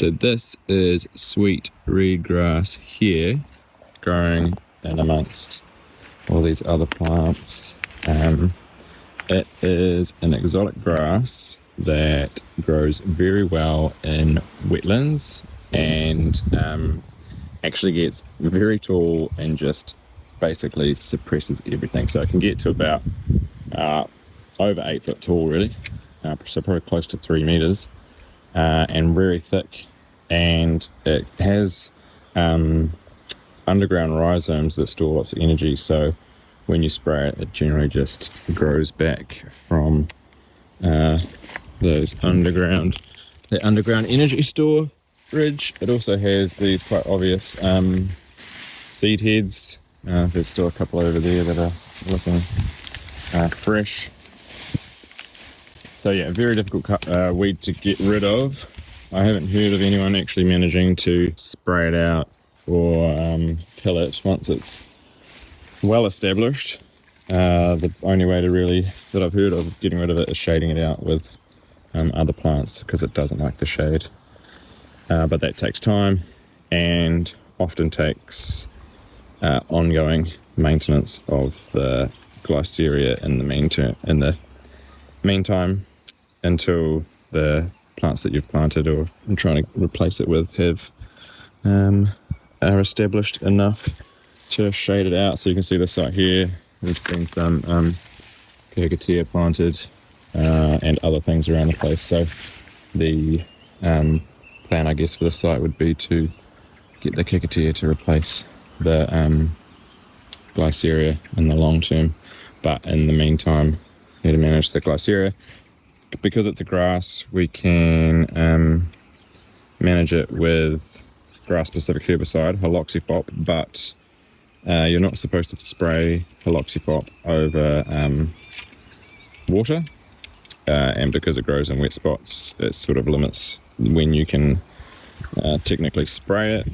So this is sweet reed grass here, growing in amongst all these other plants. It is an exotic grass that grows very well in wetlands and actually gets very tall and just basically suppresses everything. So it can get to about over 8 foot tall, really, so probably close to 3 meters, and very thick. And it has underground rhizomes that store lots of energy, so when you spray it, it generally just grows back from those underground energy storage. It also has these quite obvious seed heads. There's still a couple over there that are looking fresh. So yeah, very difficult weed to get rid of. I haven't heard of anyone actually managing to spray it out or kill it once it's well established. The only way that I've heard of getting rid of it is shading it out with other plants, because it doesn't like the shade. But that takes time and often takes ongoing maintenance of the Glyceria in the meantime until the plants that you've planted or trying to replace it with are established enough to shade it out. So you can see the site here. There's been some Glyceria planted and other things around the place. So the plan, I guess, for the site would be to get the Glyceria to replace the Glyceria in the long term. But in the meantime, you need to manage the Glyceria. Because it's a grass, we can manage it with grass-specific herbicide, haloxyfop, but you're not supposed to spray haloxyfop over water, and because it grows in wet spots, it sort of limits when you can technically spray it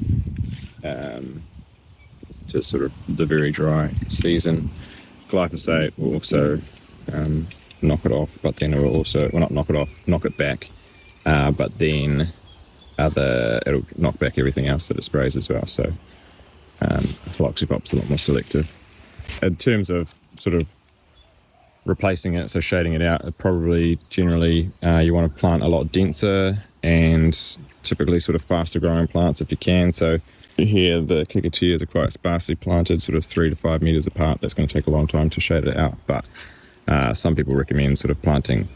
to sort of the very dry season. Glyphosate will also knock it off, but then it will also, well, not knock it off, knock it back, but then it'll knock back everything else that it sprays as well. So haloxyfop's a lot more selective. In terms of sort of replacing it, so shading it out, probably generally you want to plant a lot denser and typically sort of faster growing plants if you can. So here the Glycerias are quite sparsely planted, sort of 3 to 5 meters apart. That's going to take a long time to shade it out, but some people recommend sort of planting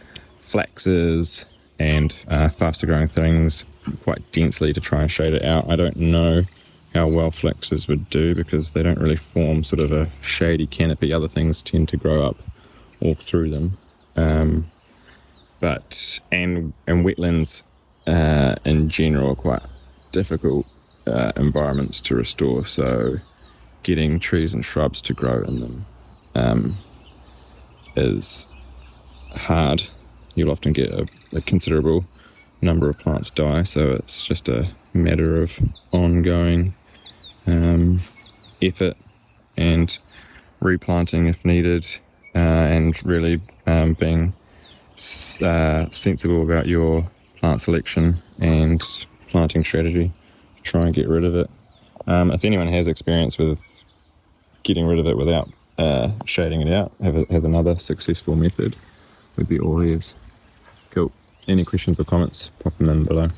flaxes and faster growing things quite densely to try and shade it out. I don't know how well flaxes would do because they don't really form sort of a shady canopy. Other things tend to grow up all through them. But wetlands in general are quite difficult environments to restore, so getting trees and shrubs to grow in them is hard. You'll often get a considerable number of plants die, so it's just a matter of ongoing effort and replanting if needed, and really being sensible about your plant selection and planting strategy to try and get rid of it. If anyone has experience with getting rid of it without shading it out, has another successful method, we'd be all ears. Cool. Any questions or comments, pop them in below.